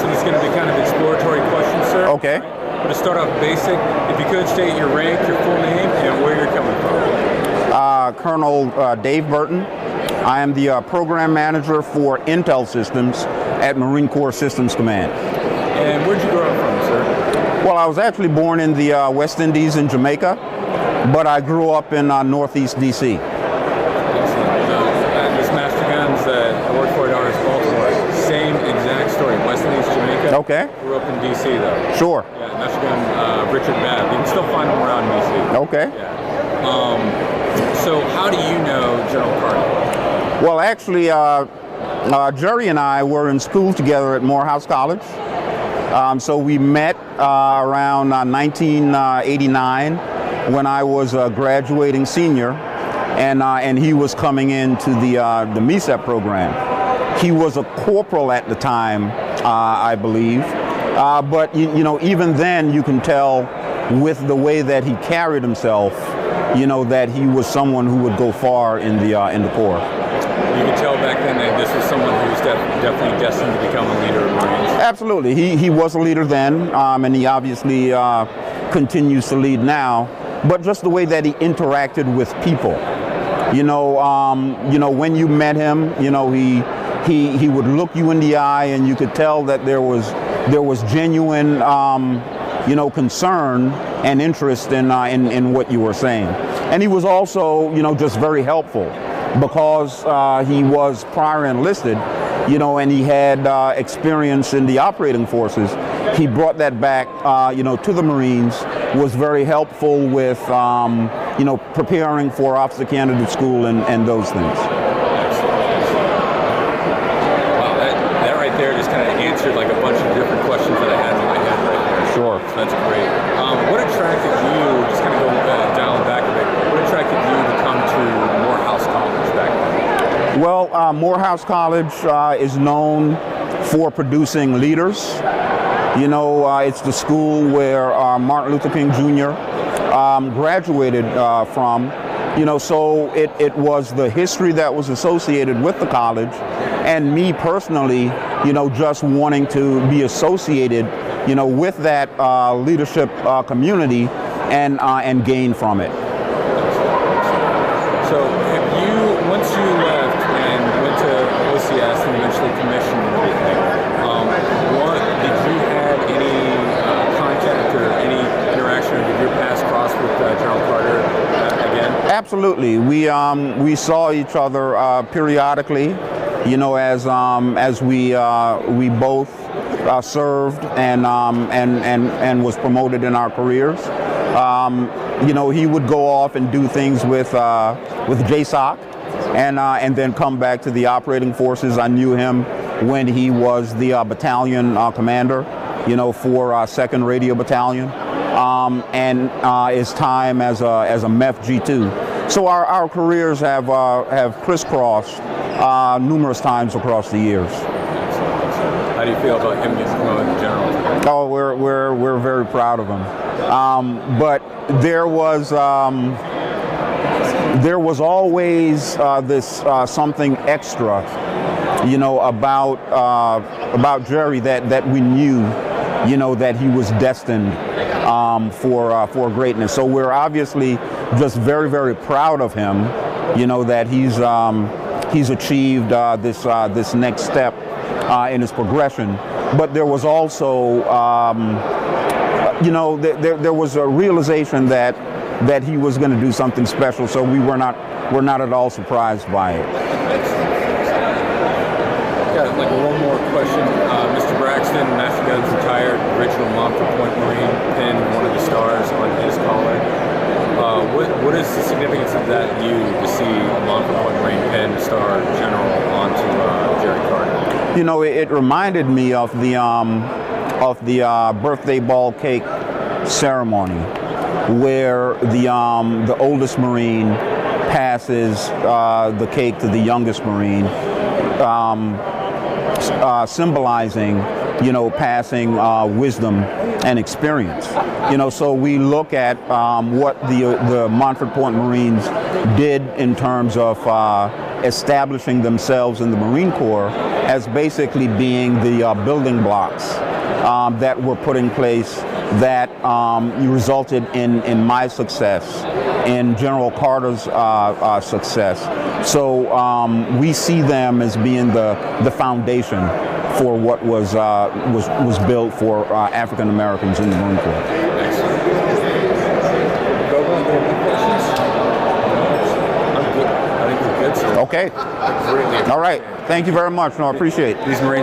this one's going to be kind of exploratory questions, sir. Okay. Right? To start off basic, if you could state your rank, your full name, and where you're coming from. Colonel Dave Burton. I am the program manager for Intel Systems at Marine Corps Systems Command. And where'd you grow up from, sir? Well, I was actually born in the West Indies in Jamaica, but I grew up in Northeast D.C. This Master Guns that I work for at RS Baltimore, same exact story. West Indies, Jamaica. Okay. Grew up in D.C. though. Sure. Yeah, Master Gun Richard Babb. You can still find him around D.C. Okay. Yeah. So how do you know General Carter? Well, actually, Jerry and I were in school together at Morehouse College. So we met around 1989 when I was a graduating senior, and he was coming into the MESEP program. He was a corporal at the time, I believe, but you know, even then you can tell with the way that he carried himself, you know, that he was someone who would go far in the Corps. You could tell back then that this was someone who was definitely destined to become a leader of Marines. Absolutely. He was a leader then, and he obviously continues to lead now. But just the way that he interacted with people. You know, when you met him, you know, he would look you in the eye, and you could tell that there was genuine, you know, concern and interest in what you were saying. And he was also, you know, just very helpful. Because he was prior enlisted, you know, and he had experience in the operating forces, he brought that back, you know, to the Marines, was very helpful with, you know, preparing for officer candidate school and those things. Wow, that right there just kind of answered like a bunch of different questions that I had in my head right there. Sure. So that's great. What attracted you, just kind of go down the back of it, what attracted you to come to Morehouse College back then? Well, Morehouse College is known for producing leaders. You know, it's the school where Martin Luther King Jr. Graduated from. You know, so it was the history that was associated with the college, and me personally, you know, just wanting to be associated, you know, with that leadership community and gain from it. So once you left and went to OCS and eventually commissioned and everything, did you have any contact or any interaction, or did your paths cross with General Carter again? Absolutely. We saw each other periodically, you know, as we both served and was promoted in our careers. You know, he would go off and do things with JSOC, and then come back to the operating forces. I knew him when he was the battalion commander, you know, for 2nd Radio Battalion, and his time as a MEF G2. So our careers have crisscrossed numerous times across the years. How do you feel about him getting promoted to general? Oh, we're very proud of him. But there was always this something extra, you know, about Jerry that we knew, you know, that he was destined for greatness. So we're obviously just very, very proud of him, you know, that he's achieved this next step in his progression. But there was also, you know, there was a realization that he was going to do something special. So we're not at all surprised by it. Got like one more question. Mr. Braxton, Master Guns retired, original Montford Point Marine, pinned one of the stars on his collar. What is the significance of that view to see a Montford Point Marine pin a star general onto Jerry Carter? You know, it reminded me of the birthday ball cake ceremony, where the oldest Marine passes the cake to the youngest Marine, symbolizing, you know, passing wisdom and experience. You know, so we look at what the Montford Point Marines did in terms of establishing themselves in the Marine Corps as basically being the building blocks that were put in place that resulted in my success, in General Carter's success. So we see them as being the foundation for what was built for African Americans in the Marine Corps. I'm good. I think we're good, sir. Okay. All right. Thank you very much. No, I appreciate it. These Marines